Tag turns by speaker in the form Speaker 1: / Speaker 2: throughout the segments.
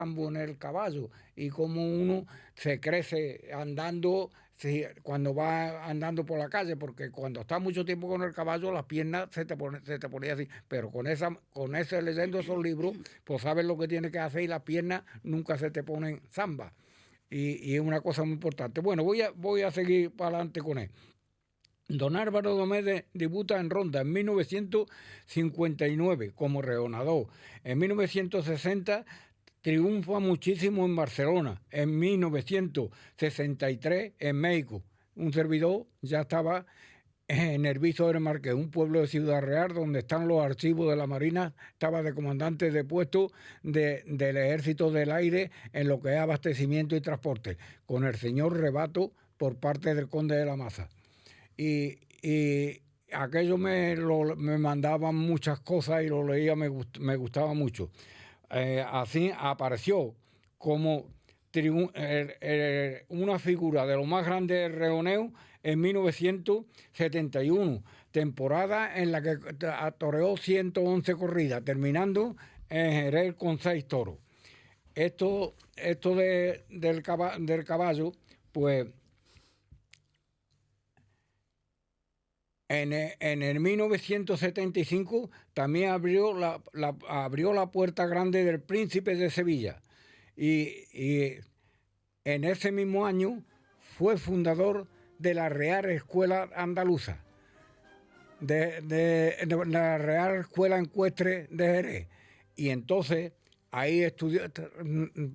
Speaker 1: en el caballo y cómo uno se crece andando cuando va andando por la calle, porque cuando estás mucho tiempo con el caballo las piernas se te ponen así, pero con ese leyendo esos libros, pues sabes lo que tienes que hacer y las piernas nunca se te ponen zambas. Y es una cosa muy importante. Bueno, voy a seguir para adelante con él. Don Álvaro Domé debuta en Ronda en 1959 como reonador. En 1960 triunfa muchísimo en Barcelona. En 1963 en México. Un servidor ya estaba en el Viso del Marqués, un pueblo de Ciudad Real donde están los archivos de la Marina. Estaba de comandante de puesto del Ejército del Aire en lo que es abastecimiento y transporte, con el señor Rebato por parte del conde de la Maza. Y aquello me mandaban muchas cosas y lo leía, me gustaba mucho. Así apareció como una figura de lo más grande del reoneo en 1971, temporada en la que toreó 111 corridas, terminando en Jerez con 6 toros. Esto del caballo, pues en el 1975 también abrió la puerta grande del Príncipe de Sevilla y en ese mismo año fue fundador de la Real Escuela Andaluza, de la Real Escuela Ecuestre de Jerez. Y entonces ahí estudió,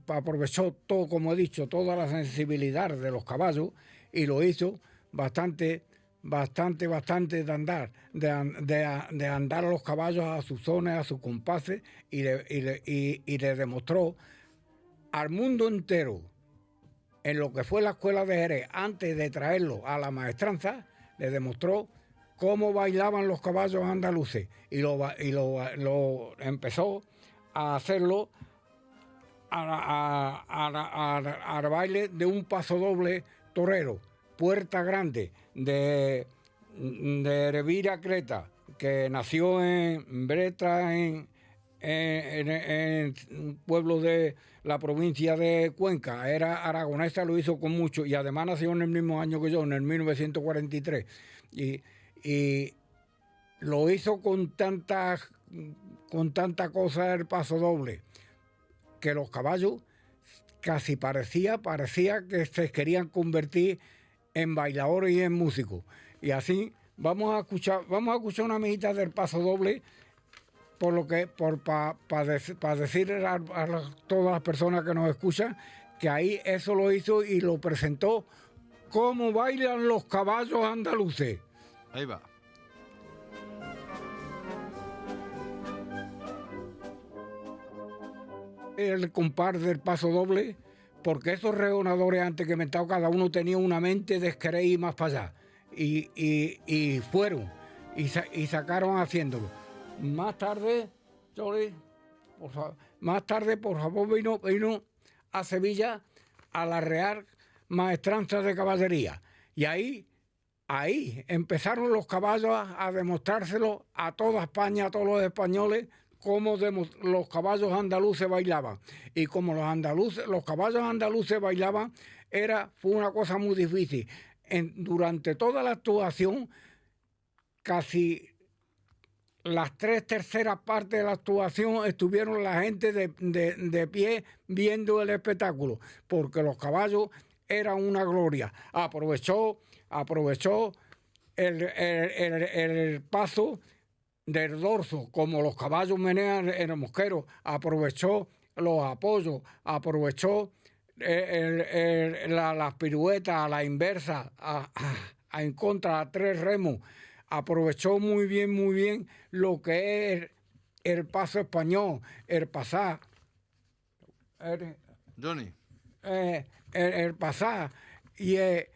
Speaker 1: aprovechó todo, como he dicho, toda la sensibilidad de los caballos y lo hizo bastante de andar, de andar a los caballos a sus zonas, a sus compases, y le demostró al mundo entero, en lo que fue la escuela de Jerez, antes de traerlo a la maestranza, le demostró cómo bailaban los caballos andaluces, y lo empezó a hacerlo al baile de un paso doble torero, Puerta Grande, de Revira Creta, que nació en Breta, en un pueblo de la provincia de Cuenca. Era aragonesa, lo hizo con mucho, y además nació en el mismo año que yo, en el 1943. Y lo hizo con tanta cosa el paso doble, que los caballos casi parecía que se querían convertir en bailadores y en músicos. Y así vamos a escuchar una amiguita del paso doble, para decirle a todas las personas que nos escuchan que ahí eso lo hizo y lo presentó cómo bailan los caballos andaluces.
Speaker 2: Ahí va.
Speaker 1: El compás del paso doble, porque esos reonadores antes que me estaba, cada uno tenía una mente de querer ir más para allá, y fueron y sacaron haciéndolo. Más tarde, por favor, vino a Sevilla a la Real Maestranza de Caballería, y ahí empezaron los caballos a demostrárselo a toda España, a todos los españoles, cómo los caballos andaluces bailaban. Y como los caballos andaluces bailaban, fue una cosa muy difícil. Durante toda la actuación, casi las 3/3 partes de la actuación estuvieron la gente de pie viendo el espectáculo, porque los caballos eran una gloria. Aprovechó el paso del dorso, como los caballos menean en el mosquero, aprovechó los apoyos, aprovechó las piruetas a la inversa, en contra, a 3 remos, aprovechó muy bien lo que es el paso español, el pasar,
Speaker 2: Johnny.
Speaker 1: el pasar y el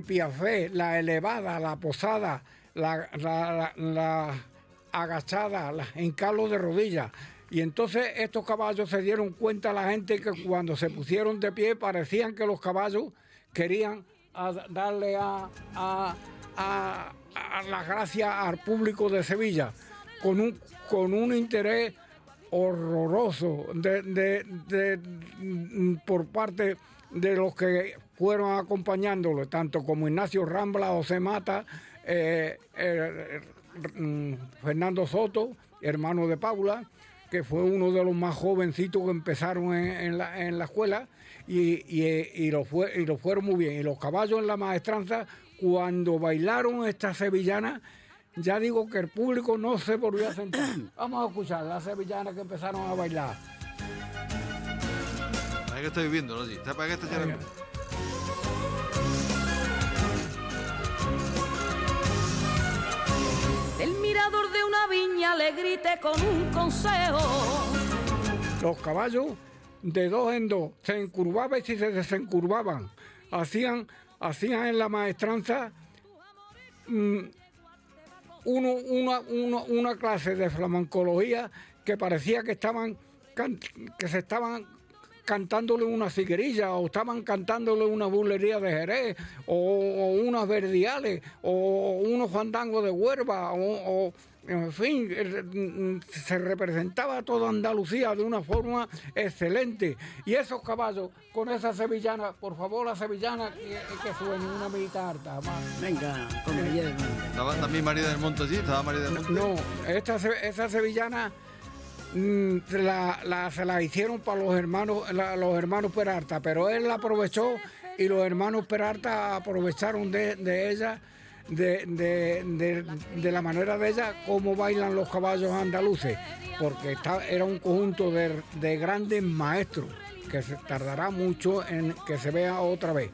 Speaker 1: piafé, la elevada, la posada, la agachada, la encalo de rodillas. Y entonces estos caballos se dieron cuenta, la gente, que cuando se pusieron de pie parecían que los caballos querían darle las gracias al público de Sevilla, con un interés horroroso por parte de los que fueron acompañándolo, tanto como Ignacio Rambla, José Mata, Fernando Soto, hermano de Paula, que fue uno de los más jovencitos que empezaron en la escuela, y lo fueron muy bien. Y los caballos en la maestranza, cuando bailaron esta sevillana, ya digo que el público no se volvió a sentar. Vamos a escuchar las sevillanas que empezaron a bailar.
Speaker 2: ¿Para qué estoy viendo, no? ¿Para qué está echando?
Speaker 3: El mirador de una viña le grité con un consejo.
Speaker 1: Los caballos de dos en dos se encurvaban y se desencurvaban. Hacían en la maestranza una clase de flamencología que parecía que se estaban cantándole una ciguerilla, o estaban cantándole una bulería de Jerez, o unas verdiales, o unos fandangos de Huelva, o en fin, se representaba toda Andalucía de una forma excelente. Y esos caballos, con esa sevillana, por favor, la sevillana que suene una mitad harta.
Speaker 4: Venga, con María del Monte.
Speaker 2: ¿Estaba también María del Monte allí? ¿Estaba María del Monte?
Speaker 1: No, esa sevillana se la hicieron para los hermanos Peralta, pero él la aprovechó y los hermanos Peralta aprovecharon de ella, de la manera de ella, cómo bailan los caballos andaluces, porque era un conjunto de grandes maestros que se tardará mucho en que se vea otra vez.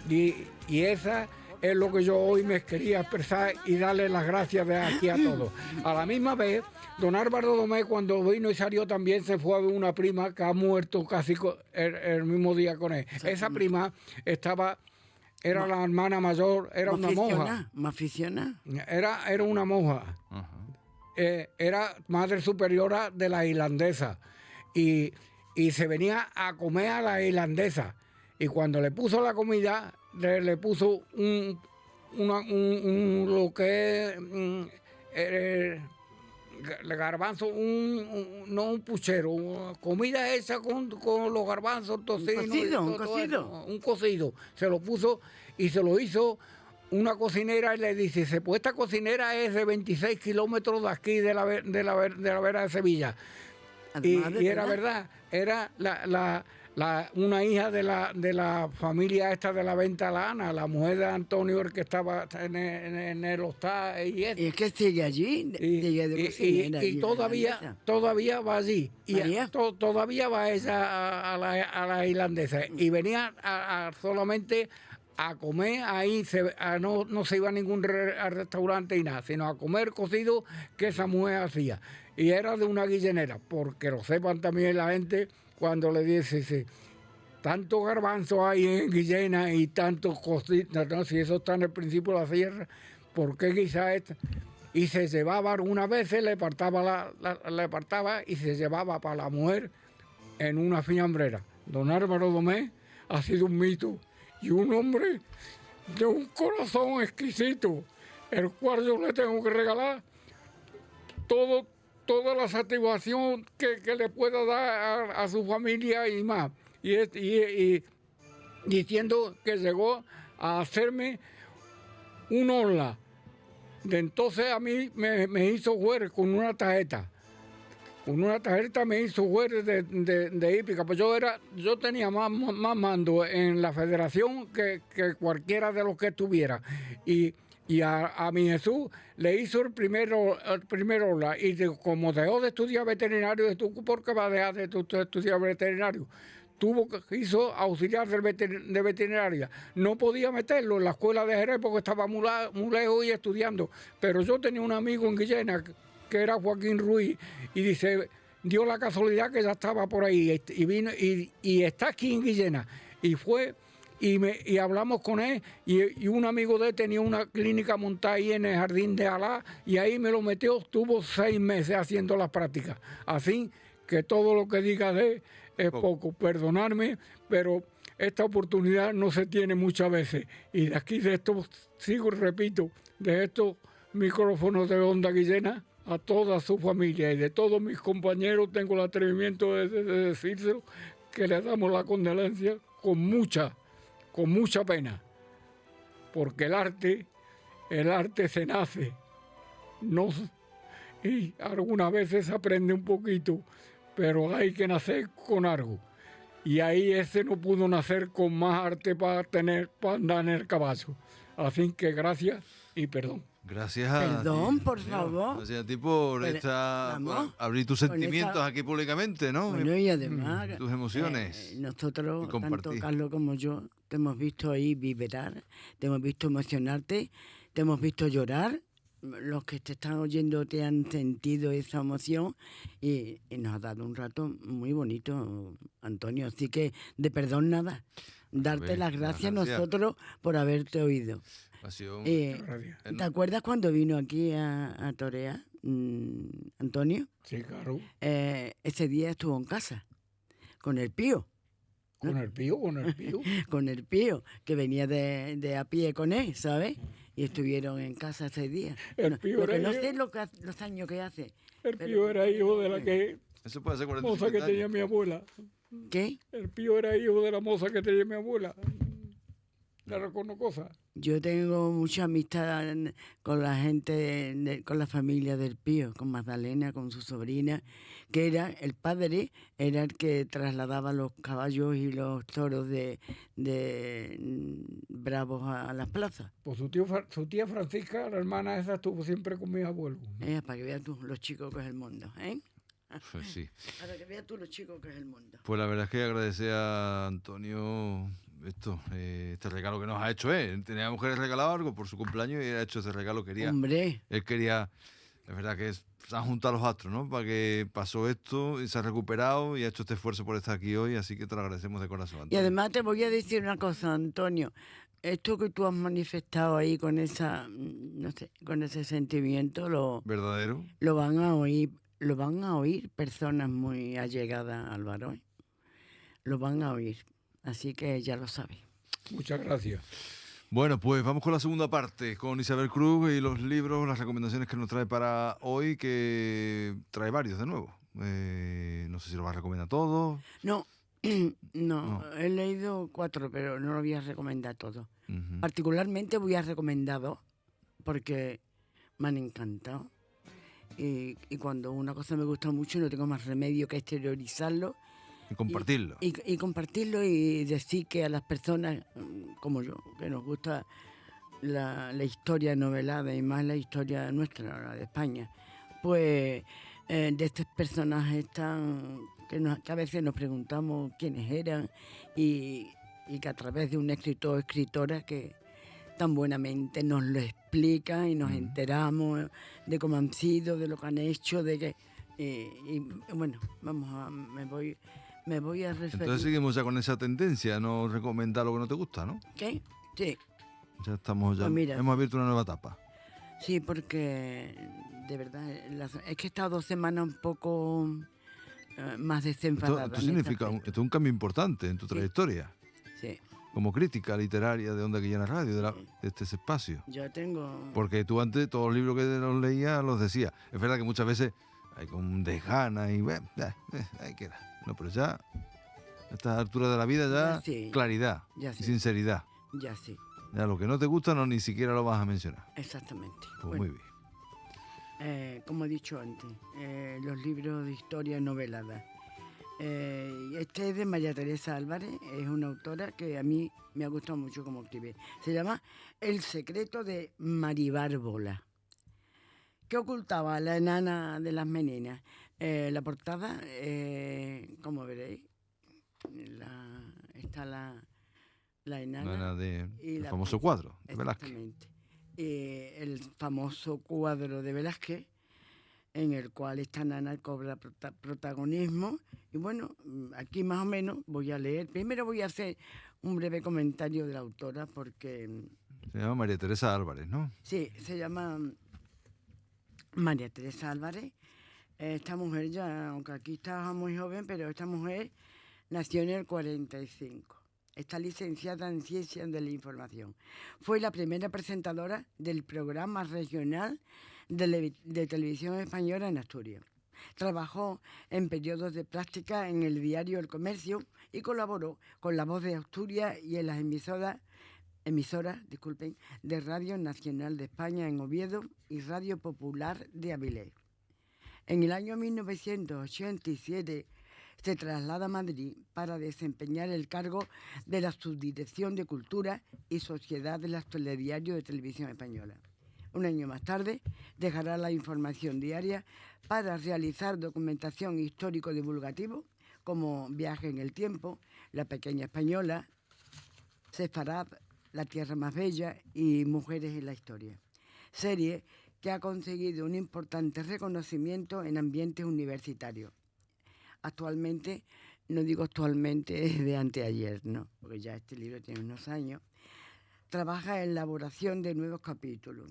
Speaker 1: Y esa es lo que yo hoy me quería expresar y darle las gracias de aquí a todos. A la misma vez, don Álvaro Domé, cuando vino y salió, también se fue a ver una prima que ha muerto casi el mismo día con él. Esa prima era la hermana mayor, era una monja.
Speaker 4: ¿Maficiona?
Speaker 1: Era una monja. Era madre superiora de la irlandesa. Y se venía a comer a la irlandesa. Y cuando le puso la comida, le puso lo que es garbanzo, no un puchero, comida hecha con los garbanzos, tocino. Un cocido. Se lo puso y se lo hizo una cocinera y le dice, pues esta cocinera es de 26 kilómetros de aquí, de la vera de Sevilla. Y era verdad, era una hija de la familia esta de la Venta Lana, la mujer de Antonio, el que estaba en el hostal y eso.
Speaker 4: ¿Y es que sigue allí?
Speaker 1: Y todavía va allí. Todavía va ella a la irlandesa. Y venía solamente a comer ahí, no se iba a ningún restaurante y nada, sino a comer cocido que esa mujer hacía. Y era de una guillenera, porque lo sepan también la gente, cuando le dice, tanto garbanzo hay en Guillena y tantos cositas, ¿no? Si eso está en el principio de la sierra, ¿por qué quizá esta? Y se llevaba algunas veces, le apartaba y se llevaba para la mujer en una fiambrera. Don Álvaro Domé ha sido un mito y un hombre de un corazón exquisito, el cual yo le tengo que regalar toda la satisfacción que le pueda dar a su familia y más. Y diciendo que llegó a hacerme un orla. De entonces a mí me hizo jugar con una tarjeta. Con una tarjeta me hizo jugar de hípica. Pues yo tenía más mando en la federación que cualquiera de los que estuviera. Y a mi Jesús le hizo el primer orla. Y como dejó de estudiar veterinario, ¿por qué va a dejar de estudiar veterinario? Hizo auxiliar de veterinaria. No podía meterlo en la escuela de Jerez porque estaba muy lejos y estudiando. Pero yo tenía un amigo en Guillena que era Joaquín Ruiz y dice, dio la casualidad que ya estaba por ahí y vino y está aquí en Guillena. Y fue y hablamos con él y un amigo de él tenía una clínica montada ahí en el Jardín de Alá y ahí me lo metió, estuvo 6 meses haciendo las prácticas. Así que todo lo que diga de él es poco, perdonarme, pero esta oportunidad no se tiene muchas veces. Y de aquí, de esto, sigo y repito, de estos micrófonos de Onda Guillena, a toda su familia y de todos mis compañeros, tengo el atrevimiento de decírselo, que le damos la condolencia con mucha pena, porque el arte se nace, no, y algunas veces se aprende un poquito, pero hay que nacer con algo. Y ahí ese no pudo nacer con más arte para andar en el caballo. Así que gracias y perdón.
Speaker 2: Gracias a
Speaker 4: Perdón,
Speaker 2: ti,
Speaker 4: por
Speaker 2: tío.
Speaker 4: favor.
Speaker 2: Gracias a ti por,
Speaker 4: Pero, vamos,
Speaker 2: por abrir tus
Speaker 4: con
Speaker 2: sentimientos
Speaker 4: esta-
Speaker 2: aquí públicamente, ¿no?
Speaker 4: Bueno, y además,
Speaker 2: tus emociones.
Speaker 4: nosotros,
Speaker 2: y compartir.
Speaker 4: tanto Carlos como yo, te hemos visto ahí vibrar, te hemos visto emocionarte, te hemos visto llorar. Los que te están oyendo te han sentido esa emoción y nos ha dado un rato muy bonito, Antonio. Así que de perdón nada. Darte
Speaker 2: Bien,
Speaker 4: las gracias a
Speaker 2: gracias.
Speaker 4: nosotros por haberte oído.
Speaker 2: Ha sido un-
Speaker 1: Gracias.
Speaker 4: ¿Te acuerdas cuando vino aquí a torear, Antonio?
Speaker 1: Sí, claro.
Speaker 4: Ese día estuvo en casa con el Pío.
Speaker 1: Con el pío.
Speaker 4: Con el Pío, que venía de a pie con él, ¿sabes? Y estuvieron en casa ese día.
Speaker 1: El
Speaker 4: Bueno,
Speaker 1: Pío
Speaker 4: lo que
Speaker 1: era
Speaker 4: no
Speaker 1: yo.
Speaker 4: sé los años que hace.
Speaker 1: El
Speaker 4: Pero-
Speaker 1: pío era hijo de la
Speaker 2: Eso puede ser 45
Speaker 1: moza que
Speaker 2: años.
Speaker 1: tenía mi abuela.
Speaker 4: ¿Qué?
Speaker 1: El pío era hijo de la moza que tenía mi abuela. Le reconozco cosas.
Speaker 4: Yo tengo mucha amistad con la gente, con la familia del Pío, con Magdalena, con su sobrina, que era, el padre era el que trasladaba los caballos y los toros de bravos a las plazas.
Speaker 1: Pues su tía Francisca, la hermana esa, estuvo siempre con mis abuelos.
Speaker 4: Para que veas tú los chicos que es el mundo, ¿eh?
Speaker 2: Pues sí.
Speaker 4: Para que veas tú los chicos que es el mundo.
Speaker 2: Pues la verdad es que agradecer a Antonio este regalo que nos ha hecho él. Teníamos que regalar algo por su cumpleaños y él ha hecho ese regalo.
Speaker 4: Hombre,
Speaker 2: Él quería, es verdad que se han juntado los astros, ¿no? Para que pasó esto y se ha recuperado y ha hecho este esfuerzo por estar aquí hoy, así que te lo agradecemos de corazón,
Speaker 4: y
Speaker 2: Antonio.
Speaker 4: además te voy a decir una cosa, Antonio. Esto que tú has manifestado ahí con esa, no sé, con ese sentimiento,
Speaker 2: ¿Verdadero?
Speaker 4: lo van a oír personas muy allegadas al varón. Lo van a oír. Así que ya lo sabes.
Speaker 1: Muchas gracias.
Speaker 2: Bueno, pues vamos con la segunda parte, con Isabel Cruz y los libros, las recomendaciones que nos trae para hoy, que trae varios de nuevo. No sé si los va a recomendar todos.
Speaker 4: No,
Speaker 2: No.
Speaker 4: he leído 4, pero no lo voy a recomendar todos.
Speaker 2: Ujú.
Speaker 4: Particularmente voy a recomendar 2, porque me han encantado. Y cuando una cosa me gusta mucho, no tengo más remedio que exteriorizarlo
Speaker 2: Y compartirlo.
Speaker 4: y compartirlo y decir que a las personas como yo, que nos gusta la historia novelada y más la historia nuestra, la de España, pues de estos personajes que a veces nos preguntamos quiénes eran y que a través de un escritor o escritora que tan buenamente nos lo explica y nos enteramos de cómo han sido, de lo que han hecho, de que y bueno, me voy a referir.
Speaker 2: Entonces seguimos ya con esa tendencia, no recomendar lo que no te gusta, ¿no?
Speaker 4: ¿Qué? Sí,
Speaker 2: Ya estamos,
Speaker 4: Pues mira.
Speaker 2: hemos abierto una nueva etapa.
Speaker 4: sí, porque de verdad es que he estado 2 semanas un poco más desenfadada.
Speaker 2: Esto
Speaker 4: en
Speaker 2: significa
Speaker 4: este
Speaker 2: esto es un cambio importante en tu trayectoria,
Speaker 4: aspecto. Sí,
Speaker 2: como crítica literaria de Onda Quillana Radio, de este espacio.
Speaker 4: yo tengo...
Speaker 2: Porque tú antes todos los libros que los leías los decías. Es verdad que muchas veces hay con desgana y ahí queda. No, pero ya a estas alturas de la vida ya
Speaker 4: Ya sí.
Speaker 2: claridad
Speaker 4: Ya
Speaker 2: y
Speaker 4: sí.
Speaker 2: sinceridad.
Speaker 4: Ya sí,
Speaker 2: Ya lo que no te gusta no ni siquiera lo vas a mencionar.
Speaker 4: exactamente.
Speaker 2: Pues
Speaker 4: Bueno,
Speaker 2: muy bien.
Speaker 4: como he dicho antes, los libros de historia noveladas. Este es de María Teresa Álvarez, es una autora que a mí me ha gustado mucho como escribe. Se llama El secreto de Maribárbola. ¿Qué ocultaba la enana de las meninas? La portada, como veréis, está la enana. y
Speaker 2: El
Speaker 4: la
Speaker 2: famoso
Speaker 4: princesa.
Speaker 2: cuadro de Velázquez.
Speaker 4: Exactamente. El famoso cuadro de Velázquez, en el cual esta nana cobra protagonismo. Y bueno, aquí más o menos voy a leer. Primero voy a hacer un breve comentario de la autora, porque
Speaker 2: Se llama María Teresa Álvarez, ¿no?
Speaker 4: sí, se llama María Teresa Álvarez. Esta mujer ya, aunque aquí estaba muy joven, pero esta mujer nació en el 45. Está licenciada en Ciencias de la Información. Fue la primera presentadora del programa regional de televisión española en Asturias. Trabajó en periodos de práctica en el diario El Comercio y colaboró con La Voz de Asturias y en las emisoras de Radio Nacional de España en Oviedo y Radio Popular de Avilés. En el año 1987 se traslada a Madrid para desempeñar el cargo de la Subdirección de Cultura y Sociedad del Telediario de Televisión Española. Un año más tarde dejará la información diaria para realizar documentación histórico-divulgativo como Viaje en el Tiempo, La Pequeña Española, Sefarad, La Tierra Más Bella y Mujeres en la Historia. Serie que ha conseguido un importante reconocimiento en ambientes universitarios. Actualmente, no digo actualmente, es de anteayer, ¿no? Porque ya este libro tiene unos años. Trabaja en elaboración de nuevos capítulos.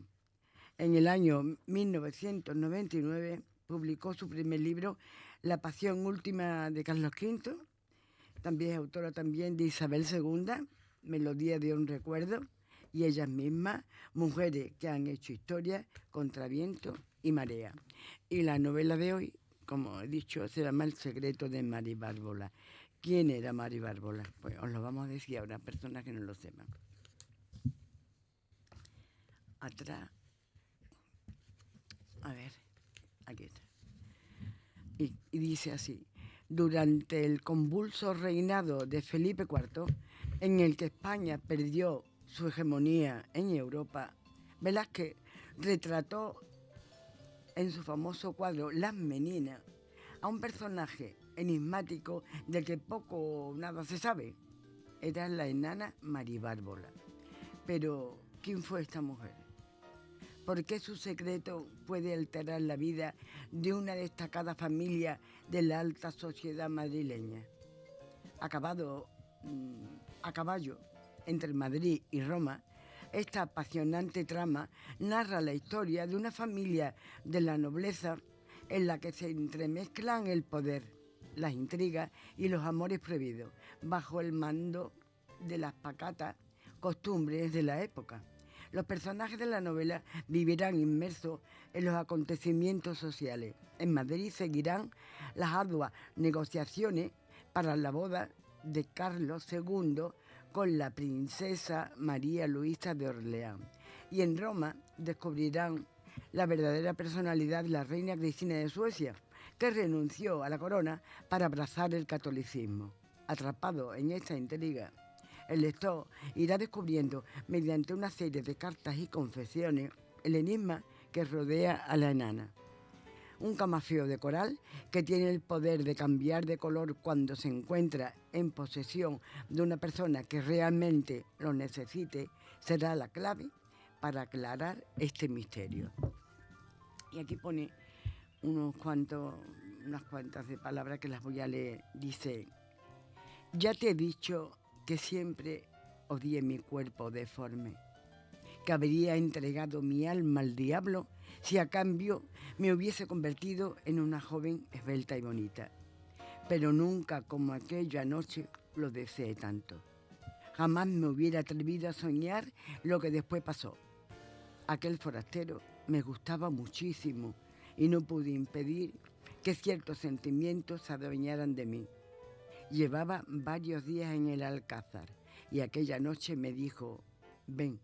Speaker 4: En el año 1999 publicó su primer libro, La Pasión Última de Carlos V. También es autora también de Isabel II, Melodía de un Recuerdo, y ellas mismas, Mujeres que han hecho historia contra viento y marea. Y la novela de hoy, como he dicho, se llama El secreto de Mari Bárbola. ¿Quién era Mari Bárbola? Pues os lo vamos a decir a una persona que no lo sepa. Atrás. A ver, aquí está. Y dice así: durante el convulso reinado de Felipe IV, en el que España perdió su hegemonía en Europa, Velázquez retrató en su famoso cuadro Las Meninas a un personaje enigmático del que poco o nada se sabe. Era la enana Mari Bárbola. Pero, ¿quién fue esta mujer? ¿Por qué su secreto puede alterar la vida de una destacada familia de la alta sociedad madrileña? A caballo entre Madrid y Roma, esta apasionante trama narra la historia de una familia de la nobleza en la que se entremezclan el poder, las intrigas y los amores prohibidos, bajo el mando de las pacatas costumbres de la época. Los personajes de la novela vivirán inmersos en los acontecimientos sociales. En Madrid seguirán las arduas negociaciones para la boda de Carlos II con la princesa María Luisa de Orleans. Y en Roma descubrirán la verdadera personalidad de la reina Cristina de Suecia, que renunció a la corona para abrazar el catolicismo. Atrapado en esta intriga, el lector irá descubriendo, mediante una serie de cartas y confesiones, el enigma que rodea a la enana. Un camafeo de coral que tiene el poder de cambiar de color cuando se encuentra en posesión de una persona que realmente lo necesite, será la clave para aclarar este misterio. Y aquí pone unas cuantas de palabras que las voy a leer. Dice: ya te he dicho que siempre odié mi cuerpo deforme, que habría entregado mi alma al diablo si a cambio me hubiese convertido en una joven esbelta y bonita. Pero nunca como aquella noche lo deseé tanto. Jamás me hubiera atrevido a soñar lo que después pasó. Aquel forastero me gustaba muchísimo y no pude impedir que ciertos sentimientos se adueñaran de mí. Llevaba varios días en el Alcázar y aquella noche me dijo: ven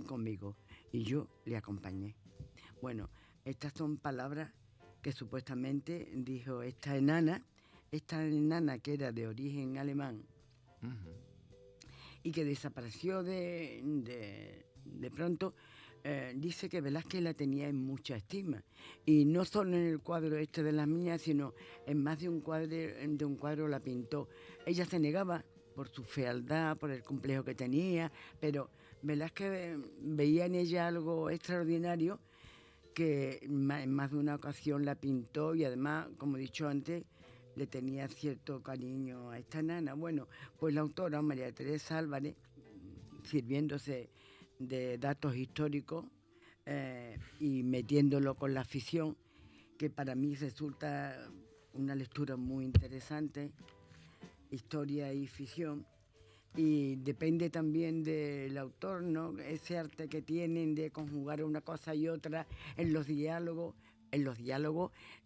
Speaker 4: conmigo, y yo le acompañé. Bueno, estas son palabras que supuestamente dijo esta enana que era de origen alemán y que desapareció de pronto. Dice que Velázquez la tenía en mucha estima, y no solo en el cuadro este de las niñas, sino en más de un cuadro la pintó. Ella se negaba por su fealdad, por el complejo que tenía, pero Velázquez veía en ella algo extraordinario que en más de una ocasión la pintó, y además, como he dicho antes, le tenía cierto cariño a esta nana. Bueno, pues la autora, María Teresa Álvarez, sirviéndose de datos históricos y metiéndolo con la ficción, que para mí resulta una lectura muy interesante, historia y ficción, y depende también del autor, ¿no? Ese arte que tienen de conjugar una cosa y otra en los diálogos,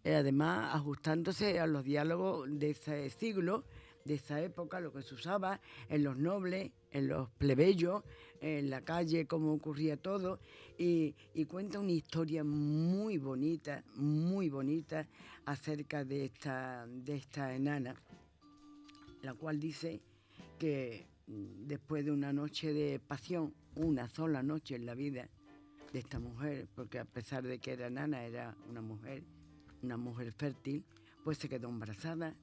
Speaker 4: además ajustándose a los diálogos de ese siglo, de esa época, lo que se usaba en los nobles, en los plebeyos, en la calle, cómo ocurría todo, y cuenta una historia muy bonita acerca de esta enana, la cual dice que después de una noche de pasión, una sola noche en la vida de esta mujer, porque a pesar de que era enana, era una mujer fértil, pues se quedó embarazada,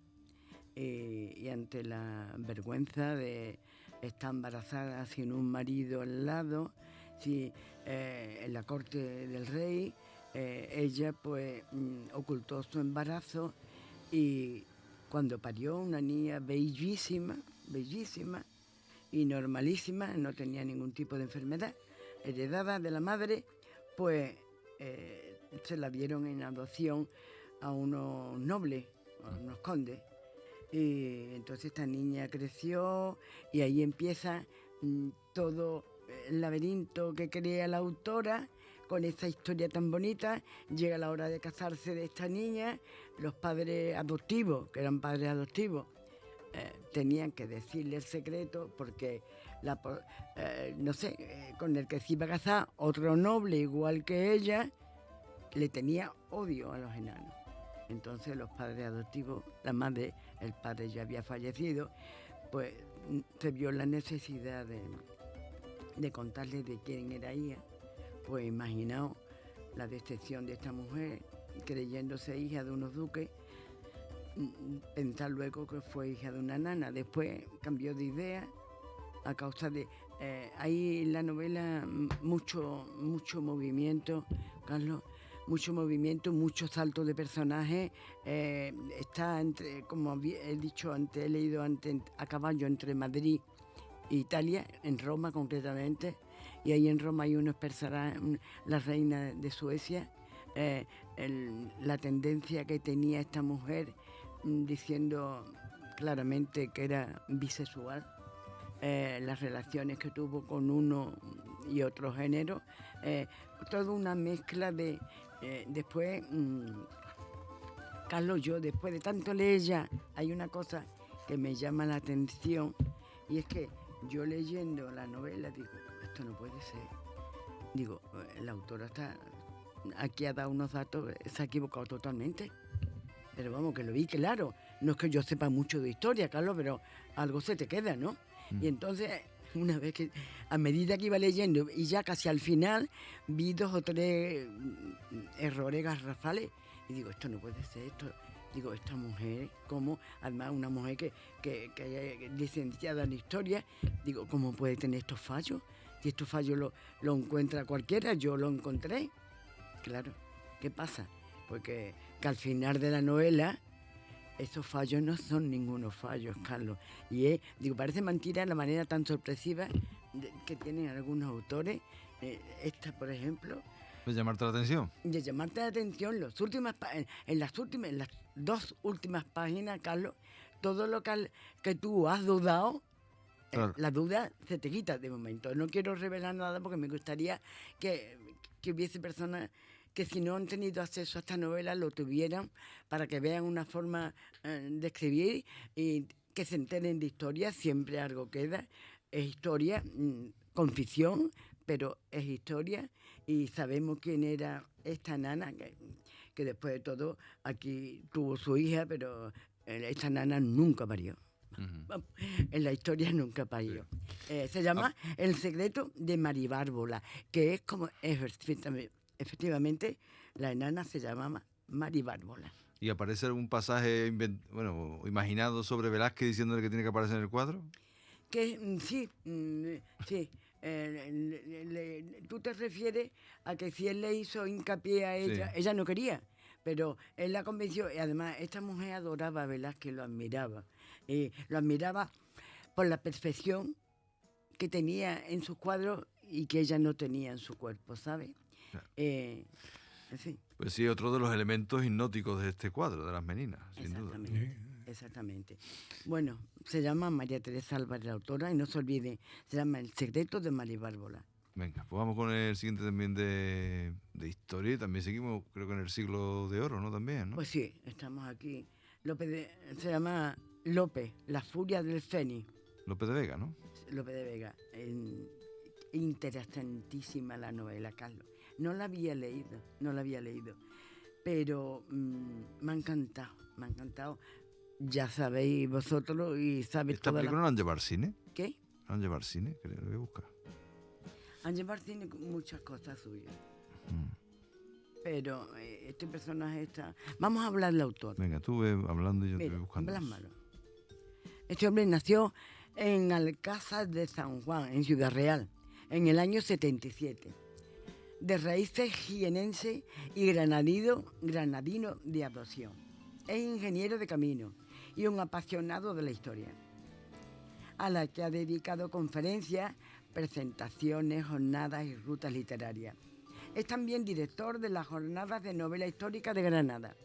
Speaker 4: y ante la vergüenza de estar embarazada sin un marido al lado, en la corte del rey, ella pues ocultó su embarazo, y cuando parió una niña bellísima y normalísima, no tenía ningún tipo de enfermedad, heredada de la madre, pues se la dieron en adopción a unos nobles, a unos condes. Y entonces esta niña creció y ahí empieza todo el laberinto que crea la autora con esa historia tan bonita. Llega la hora de casarse de esta niña, los padres adoptivos, que eran padres adoptivos, tenían que decirle el secreto porque, con el que se iba a casar, otro noble igual que ella, le tenía odio a los enanos. Entonces los padres adoptivos, la madre, el padre ya había fallecido, pues se vio la necesidad de contarle de quién era ella. Pues imaginaos la decepción de esta mujer, creyéndose hija de unos duques, pensar luego que fue hija de una nana. Después cambió de idea a causa de... hay en la novela mucho movimiento, Carlos, mucho movimiento, muchos saltos de personajes. Está entre, como he dicho antes, he leído antes, a caballo entre Madrid e Italia, en Roma concretamente, y ahí en Roma hay unos personajes, la reina de Suecia, la tendencia que tenía esta mujer, diciendo claramente que era bisexual, las relaciones que tuvo con uno y otro género, toda una mezcla de... después, Carlos, yo después de tanto leer ya, hay una cosa que me llama la atención, y es que yo leyendo la novela digo, esto no puede ser. Digo, la autora aquí ha dado unos datos, se ha equivocado totalmente. Pero vamos, que lo vi claro. No es que yo sepa mucho de historia, Carlos, pero algo se te queda, ¿no? Y entonces, una vez que, a medida que iba leyendo, y ya casi al final, vi 2 o 3 errores garrafales, y digo, esto no puede ser, esto... Digo, esta mujer, ¿cómo? Además, una mujer que es licenciada en historia, digo, ¿cómo puede tener estos fallos? Si estos fallos lo encuentra cualquiera, yo lo encontré. Claro, ¿qué pasa? Porque que al final de la novela, esos fallos no son ningunos fallos, Carlos. Y digo, parece mentira la manera tan sorpresiva que tienen algunos autores. Esta, por ejemplo...
Speaker 2: ¿De llamarte la atención?
Speaker 4: De llamarte la atención, en las 2 últimas páginas, Carlos, todo lo que tú has dudado, claro, la duda se te quita de momento. No quiero revelar nada porque me gustaría que hubiese personas que si no han tenido acceso a esta novela lo tuvieran, para que vean una forma de escribir y que se enteren de historia. Siempre algo queda. Es historia, con ficción, pero es historia, y sabemos quién era esta nana, que después de todo aquí tuvo su hija, pero esta nana nunca parió. Uh-huh. En la historia nunca parió. Sí. Se llama El secreto de Maribárbola, que es como, efectivamente, la enana se llamaba Maribárbola.
Speaker 2: ¿Y aparece algún pasaje imaginado sobre Velázquez diciéndole que tiene que aparecer en el cuadro?
Speaker 4: Que sí. Tú te refieres a que si él le hizo hincapié a ella, sí, ella no quería, pero él la convenció, y además esta mujer adoraba a Velázquez, lo admiraba por la perfección que tenía en sus cuadros y que ella no tenía en su cuerpo, ¿sabes? Claro. Sí.
Speaker 2: Pues sí, otro de los elementos hipnóticos de este cuadro, de las meninas, sin duda.
Speaker 4: exactamente. Bueno, se llama María Teresa Álvarez, la autora, y no se olvide, se llama El secreto de Maribárbola.
Speaker 2: Venga, pues vamos con el siguiente también de historia y también seguimos, creo que en el siglo de oro, ¿no? También, ¿no?
Speaker 4: Pues sí, estamos aquí. Se llama Lope, La furia del Fénix.
Speaker 2: López de Vega, ¿no?
Speaker 4: Lope de Vega. Interesantísima la novela, Carlos. No la había leído, pero me ha encantado. Ya sabéis vosotros y sabéis
Speaker 2: ¿Esta
Speaker 4: toda
Speaker 2: película no la han llevado al cine?
Speaker 4: ¿Qué?
Speaker 2: ¿La han llevado al cine? Creo que lo voy a buscar.
Speaker 4: Ángel tiene muchas cosas suyas.
Speaker 2: Mm.
Speaker 4: Pero este personaje está... Vamos a hablar del autor.
Speaker 2: Venga, tú ve hablando y yo te
Speaker 4: Mira,
Speaker 2: voy buscando.
Speaker 4: Blas Malo. Este hombre nació en Alcázar de San Juan, en Ciudad Real, en el año 77. De raíces jienense y granadino de adopción. Es ingeniero de camino y un apasionado de la historia, a la que ha dedicado conferencias, presentaciones, jornadas y rutas literarias. Es también director de las Jornadas de Novela Histórica de Granada.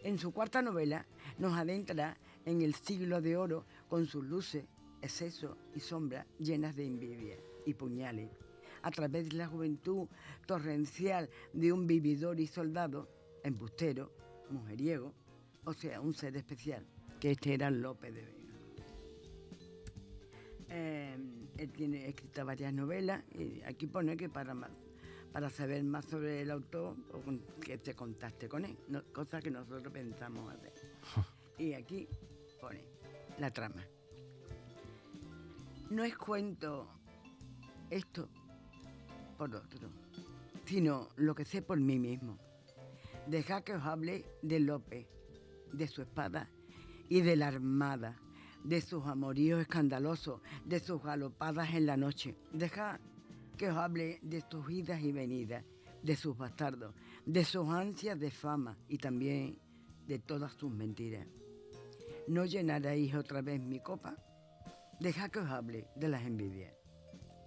Speaker 4: En su cuarta novela nos adentra en el siglo de oro con sus luces, excesos y sombras llenas de envidia y puñales, a través de la juventud torrencial de un vividor y soldado, embustero, mujeriego, o sea, un ser especial, que este era Lope de Vega. Él tiene escritas varias novelas y aquí pone que para saber más sobre el autor, que te contacte con él, cosa que nosotros pensamos hacer. Y aquí pone la trama. No es cuento esto por otro, sino lo que sé por mí mismo. Dejad que os hable de Lope, de su espada y de la armada, de sus amoríos escandalosos, de sus galopadas en la noche. Dejad que os hable de sus idas y venidas, de sus bastardos, de sus ansias de fama y también de todas sus mentiras. ¿No llenaréis otra vez mi copa? Dejad que os hable de las envidias,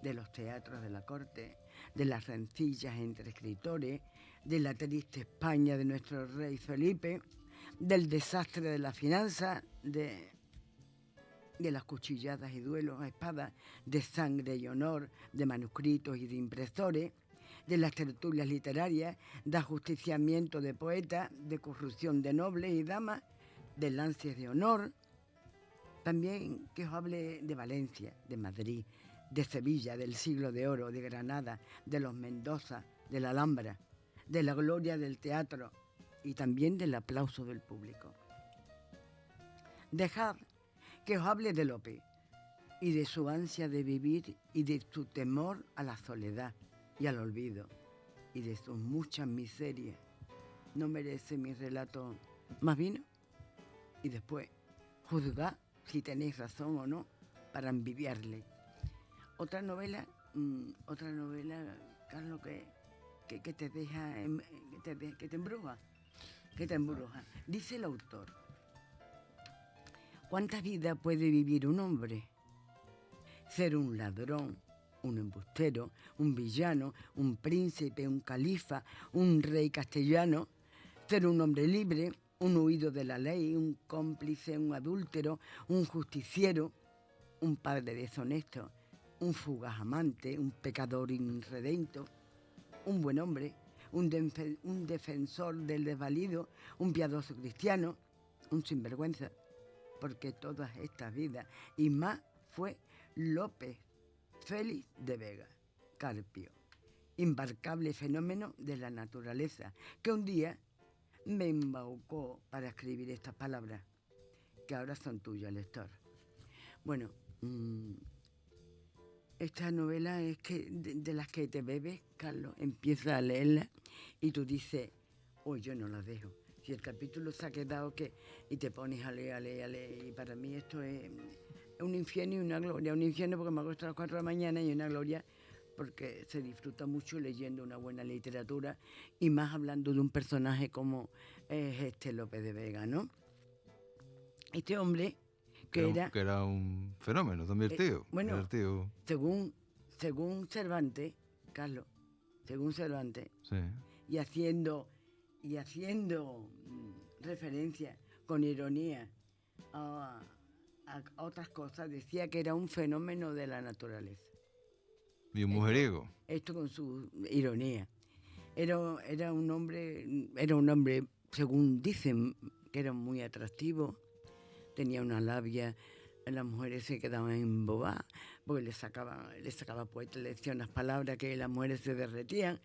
Speaker 4: de los teatros de la corte, de las rencillas entre escritores, de la triste España de nuestro rey Felipe, del desastre de la finanza, de las cuchilladas y duelos a espada, de sangre y honor, de manuscritos y de impresores, de las tertulias literarias, de ajusticiamiento de poetas, de corrupción de nobles y damas, de lances de honor. También que os hable de Valencia, de Madrid, de Sevilla, del siglo de oro, de Granada, de los Mendoza, de la Alhambra, de la gloria del teatro y también del aplauso del público. Dejad que os hable de Lope y de su ansia de vivir y de su temor a la soledad y al olvido y de sus muchas miserias. ¿No merece mi relato más vino? Y después, juzgad si tenéis razón o no para envidiarle. Otra novela, Carlos, que te deja, que te embruja. Dice el autor: ¿cuántas vidas puede vivir un hombre? Ser un ladrón, un embustero, un villano, un príncipe, un califa, un rey castellano. Ser un hombre libre, un huido de la ley, un cómplice, un adúltero, un justiciero, un padre deshonesto, un fugaz amante, un pecador irredento, un buen hombre, un defensor del desvalido, un piadoso cristiano, un sinvergüenza. Porque todas estas vidas y más fue Lope Félix de Vega, Carpio, imbarcable fenómeno de la naturaleza, que un día me embaucó para escribir estas palabras, que ahora son tuyas, lector. Bueno, esta novela es que de las que te bebes, Carlos, empiezas a leerla y tú dices, yo no la dejo. Si el capítulo se ha quedado y te pones a leer, y para mí esto es un infierno y una gloria. Un infierno porque me acuesto a las 4 de la mañana y una gloria porque se disfruta mucho leyendo una buena literatura y más hablando de un personaje como es este Lope de Vega, ¿no? Este hombre que
Speaker 2: era un fenómeno también, tío.
Speaker 4: Bueno,
Speaker 2: el tío.
Speaker 4: según Cervantes, Carlos, según Cervantes,
Speaker 2: Sí.
Speaker 4: y haciendo referencia con ironía a otras cosas, decía que era un fenómeno de la naturaleza.
Speaker 2: Y un mujeriego.
Speaker 4: Esto con su ironía. Era un hombre, según dicen, que era muy atractivo, tenía una labia, las mujeres se quedaban embobadas, porque le sacaba poeta, le decía unas palabras que las mujeres se derretían.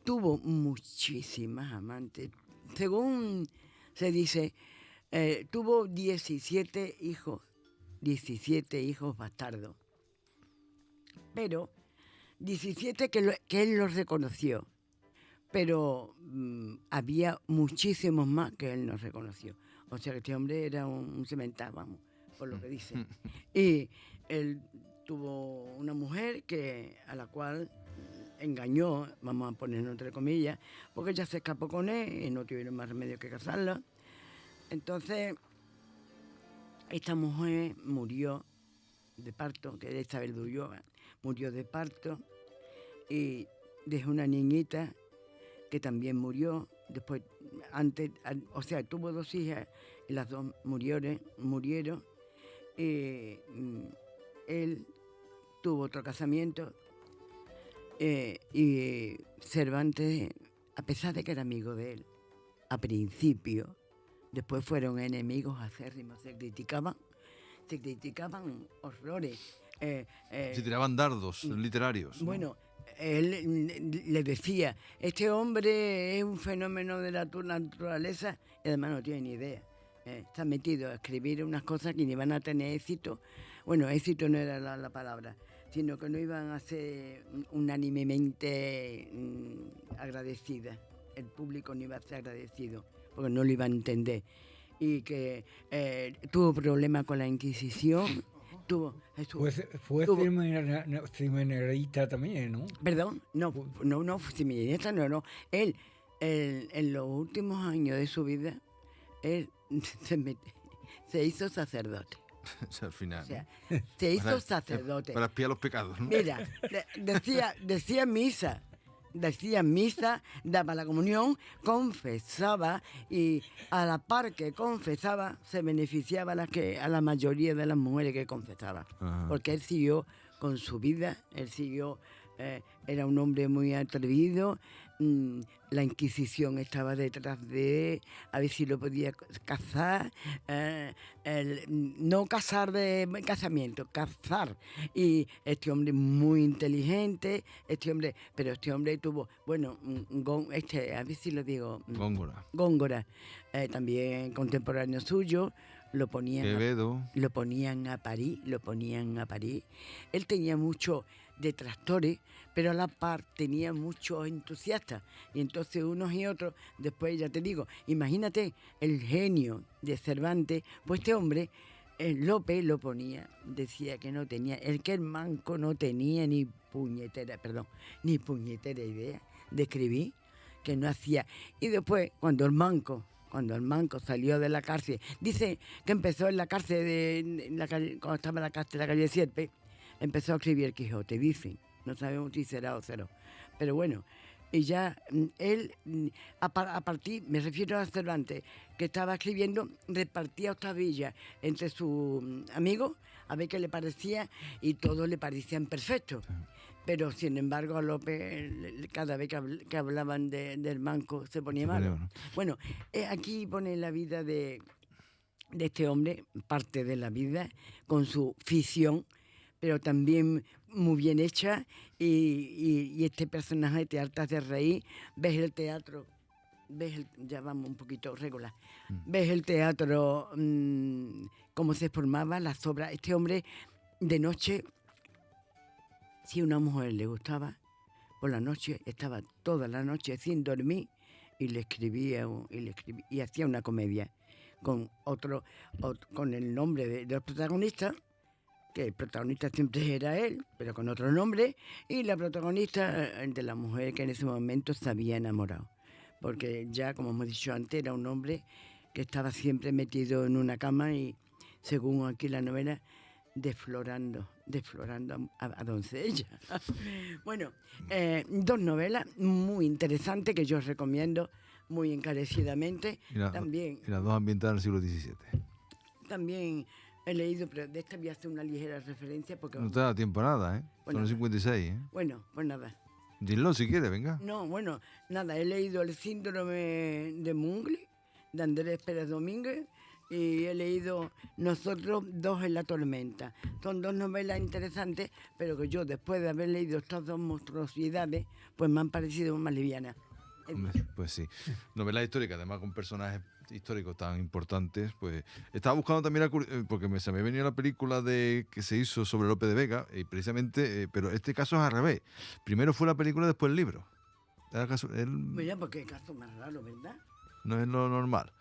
Speaker 4: Tuvo muchísimas amantes. Según se dice, tuvo 17 hijos bastardos. Pero 17 que él los reconoció. Pero había muchísimos más que él no reconoció. O sea que este hombre era un cemental, vamos, por lo que dice. Y él tuvo una mujer a la cual engañó, vamos a ponerlo entre comillas, porque ella se escapó con él y no tuvieron más remedio que casarla. Entonces, esta mujer murió de parto, que era Isabel de Ulloa, murió de parto y dejó una niñita que también murió. Después, o sea, tuvo 2 hijas y las 2 murieron. Él tuvo otro casamiento y Cervantes, a pesar de que era amigo de él, a principio, después fueron enemigos acérrimos, se criticaban horrores.
Speaker 2: Se tiraban dardos literarios, ¿no?
Speaker 4: Bueno, él le decía, este hombre es un fenómeno de la naturaleza y además no tiene ni idea. Está metido a escribir unas cosas que ni van a tener éxito. Bueno, éxito no era la palabra, sino que no iban a ser unánimemente agradecidas. El público no iba a ser agradecido, porque no lo iba a entender. Y que tuvo problemas con la Inquisición.
Speaker 1: Fue cimenerista también, ¿no?
Speaker 4: Perdón, no, cimenerista no. Él, en los últimos años de su vida, él se hizo sacerdote.
Speaker 2: O sea, al final.
Speaker 4: O sea, se hizo sacerdote.
Speaker 2: Para espiar los pecados, ¿no?
Speaker 4: Mira, decía misa, daba la comunión, confesaba y a la par que confesaba se beneficiaba a la mayoría de las mujeres que confesaba. Ajá. Porque él siguió con su vida, era un hombre muy atrevido. La Inquisición estaba detrás de él, a ver si lo podía casar, no casar de casamiento, casar. Y este hombre muy inteligente, pero este hombre tuvo, bueno, a ver si lo digo. Góngora, también contemporáneo suyo. Lo ponían a París. Él tenía muchos detractores, pero a la par tenía muchos entusiastas. Y entonces unos y otros, después ya te digo, imagínate el genio de Cervantes, pues este hombre, Lope lo ponía, decía que no tenía, el manco no tenía ni puñetera idea de escribir, que no hacía. Y después, cuando el manco salió de la cárcel, dice que empezó en la cárcel, cuando estaba en la cárcel de la calle Sierpe, empezó a escribir el Quijote, dicen, no sabemos si será o cero, pero bueno, y ya él, a partir, me refiero a Cervantes, que estaba escribiendo, repartía octavillas entre sus amigos, a ver qué le parecía, y todos le parecían perfectos. Pero, sin embargo, a López, cada vez que hablaban del manco, se ponía malo. Bueno, aquí pone la vida de este hombre, parte de la vida, con su ficción, pero también muy bien hecha. Y este personaje te hartas de reír, ves el teatro, ya vamos un poquito regular, ves el teatro, cómo se formaba, las obras. Este hombre, de noche, si a una mujer le gustaba, por la noche estaba toda la noche sin dormir y le escribía y hacía una comedia con el nombre del protagonista, que el protagonista siempre era él, pero con otro nombre, y la protagonista de la mujer que en ese momento se había enamorado. Porque ya, como hemos dicho antes, era un hombre que estaba siempre metido en una cama y, según aquí la novela, desflorando a doncella. Bueno, 2 novelas muy interesantes que yo os recomiendo muy encarecidamente.
Speaker 2: Y las 2 ambientadas en el siglo XVII.
Speaker 4: también he leído, pero de esta voy a hacer una ligera referencia porque...
Speaker 2: No te da tiempo a nada, ¿eh?
Speaker 4: Bueno,
Speaker 2: Son 56, ¿eh?
Speaker 4: Bueno, pues nada.
Speaker 2: Dilo si quieres, venga.
Speaker 4: No, bueno, nada, he leído El síndrome de Mungli, de Andrés Pérez Domínguez, y he leído Nosotros dos en la tormenta. Son dos novelas interesantes, pero que yo, después de haber leído estas dos monstruosidades, pues me han parecido más livianas.
Speaker 2: Hombre, pues sí. Novela histórica, además con personajes históricos tan importantes. Pues estaba buscando también, porque se me venía la película que se hizo sobre Lope de Vega, y precisamente, pero este caso es al revés. Primero fue la película, después el libro.
Speaker 4: Mira, porque caso más raro, ¿verdad?
Speaker 2: No es lo normal.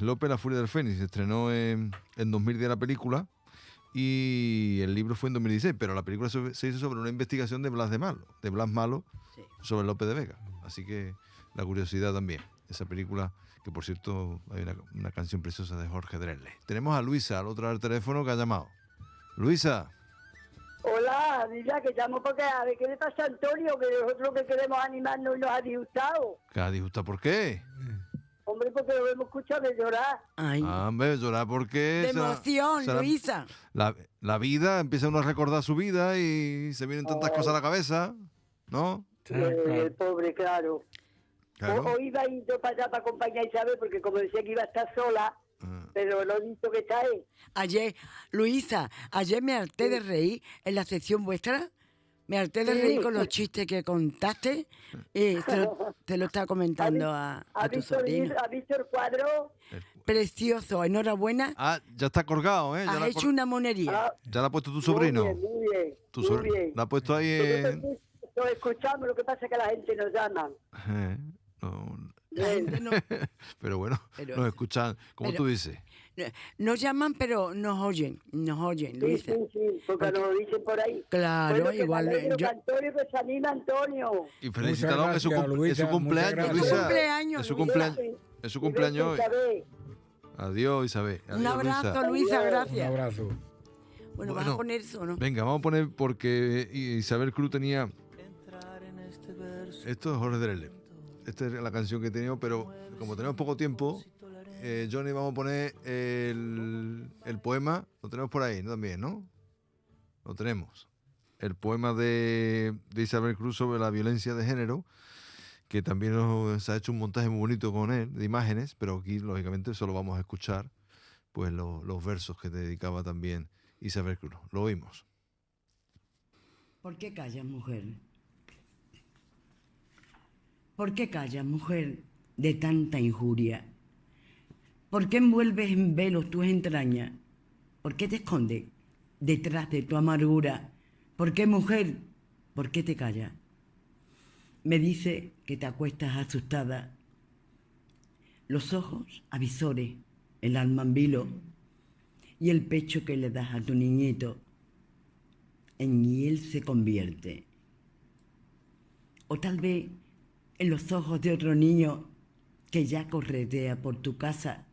Speaker 2: Lope, la furia del Fénix, se estrenó en 2010 la película, y el libro fue en 2016, pero la película se hizo sobre una investigación de Blas Malo,
Speaker 4: Sí.
Speaker 2: sobre Lope de Vega. Así que la curiosidad también. Esa película, que por cierto hay una canción preciosa de Jorge Drexler. Tenemos a Luisa, al otro lado del teléfono, que ha llamado. Luisa.
Speaker 5: Hola, mira, que llamo porque a ver qué le pasa a Antonio, que nosotros que queremos animarnos y nos ha disgustado.
Speaker 2: ¿Qué ha disgustado? ¿Por qué?
Speaker 5: Hombre, porque lo hemos escuchado de llorar.
Speaker 4: Ay,
Speaker 2: Hombre, llorar porque...
Speaker 4: de emoción, Luisa.
Speaker 2: La vida, empieza uno a recordar su vida y se vienen tantas cosas a la cabeza, ¿no?
Speaker 5: El pobre, claro.
Speaker 2: Claro.
Speaker 5: Hoy iba a ir yo para allá para acompañar a Isabel, porque como decía que iba a estar sola, pero lo he visto que está ahí.
Speaker 4: Ayer, Luisa, ayer me harté de reír en la sección vuestra. Me harté de reír con los chistes que contaste. Y te lo estaba comentando a tu sobrino.
Speaker 5: ¿Ha visto el cuadro?
Speaker 4: Precioso, enhorabuena.
Speaker 2: Ah, ya está colgado, ¿eh?
Speaker 4: Has hecho una monería.
Speaker 5: Ah,
Speaker 2: Ya la ha puesto tu sobrino.
Speaker 5: Muy bien,
Speaker 2: Tu
Speaker 5: muy
Speaker 2: sobrino.
Speaker 5: bien.
Speaker 2: La ha puesto ahí
Speaker 5: Nosotros lo escuchamos, lo que pasa es que la gente nos llama.
Speaker 2: no,
Speaker 4: La gente no,
Speaker 2: pero bueno,
Speaker 4: Pero-
Speaker 2: nos escuchan, como
Speaker 4: pero-
Speaker 2: tú dices.
Speaker 4: nos llaman, pero nos oyen,
Speaker 5: Sí,
Speaker 4: Luisa.
Speaker 5: sí, porque nos lo dicen por ahí.
Speaker 4: Claro,
Speaker 5: Bueno, que
Speaker 4: igual.
Speaker 5: me alegro,
Speaker 4: Yo,
Speaker 5: que Antonio, que se anima Antonio.
Speaker 2: Y felicítalo, que es su,
Speaker 1: gracias,
Speaker 2: es su
Speaker 1: Luisa,
Speaker 2: cumpleaños,
Speaker 1: muchas
Speaker 2: Luisa.
Speaker 1: gracias.
Speaker 4: Cumpleaños,
Speaker 2: Es su
Speaker 4: Luisa.
Speaker 2: cumpleaños.
Speaker 5: Sí.
Speaker 2: Es su
Speaker 5: Y
Speaker 2: cumpleaños hoy.
Speaker 5: vete, Isabel.
Speaker 2: Adiós, Isabel.
Speaker 4: un
Speaker 2: Adiós,
Speaker 4: abrazo,
Speaker 2: Luisa.
Speaker 4: Luisa,
Speaker 1: Un
Speaker 4: gracias.
Speaker 1: abrazo.
Speaker 4: Bueno, ¿vas
Speaker 2: Bueno.
Speaker 4: a poner eso o no?
Speaker 2: Venga, vamos a poner porque Isabel Cruz tenía... Esto es Jorge Drexler. Esta es la canción que he tenido, pero como tenemos poco tiempo, Johnny, vamos a poner el poema. Lo tenemos por ahí, ¿no? También, ¿no? Lo tenemos. El poema de Isabel Cruz sobre la violencia de género, que también se ha hecho un montaje muy bonito con él, de imágenes, pero aquí, lógicamente, solo vamos a escuchar pues los versos que dedicaba también Isabel Cruz. Lo oímos.
Speaker 4: ¿Por qué callas, mujer? ¿Por qué callas, mujer, de tanta injuria? ¿Por qué envuelves en velo tus entrañas? ¿Por qué te escondes detrás de tu amargura? ¿Por qué, mujer? ¿Por qué te callas? Me dice que te acuestas asustada, los ojos avisores, el alma en vilo, y el pecho que le das a tu niñito en hiel se convierte. O tal vez en los ojos de otro niño que ya corretea por tu casa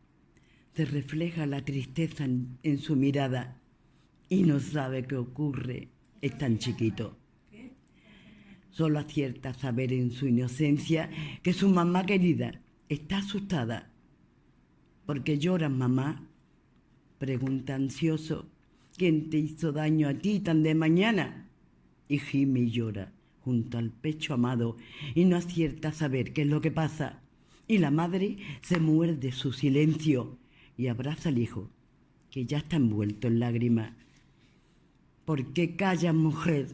Speaker 4: se refleja la tristeza en su mirada y no sabe qué ocurre, es tan chiquito. Solo acierta saber en su inocencia que su mamá querida está asustada. ¿Por qué lloras, mamá? Pregunta ansioso. ¿Quién te hizo daño a ti tan de mañana? Y gime y llora junto al pecho amado y no acierta saber qué es lo que pasa. Y la madre se muerde su silencio y abraza al hijo, que ya está envuelto en lágrimas. ¿Por qué callas, mujer?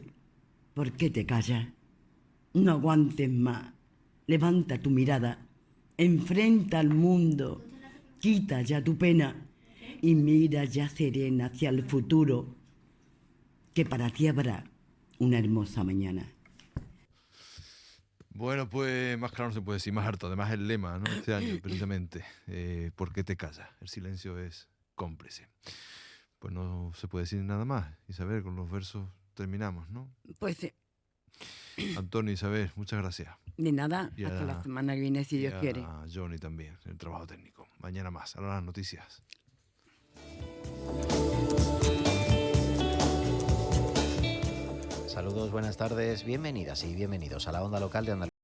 Speaker 4: ¿Por qué te callas? No aguantes más. Levanta tu mirada, enfrenta al mundo, quita ya tu pena y mira ya serena hacia el futuro, que para ti habrá una hermosa mañana.
Speaker 2: Bueno, pues más claro no se puede decir, más harto. Además el lema, ¿no? Este año, precisamente. ¿Por qué te callas? El silencio es cómplice. Pues no se puede decir nada más. Isabel, con los versos terminamos, ¿no?
Speaker 4: Pues
Speaker 2: Antonio, Isabel, muchas gracias.
Speaker 4: de nada,
Speaker 2: Y
Speaker 4: hasta
Speaker 2: a-
Speaker 4: la semana que viene, si
Speaker 2: Y
Speaker 4: Dios
Speaker 2: a
Speaker 4: quiere.
Speaker 2: Johnny también, el trabajo técnico. Mañana más. Ahora las noticias.
Speaker 6: Saludos, buenas tardes, bienvenidas y bienvenidos a la onda local de Andalucía.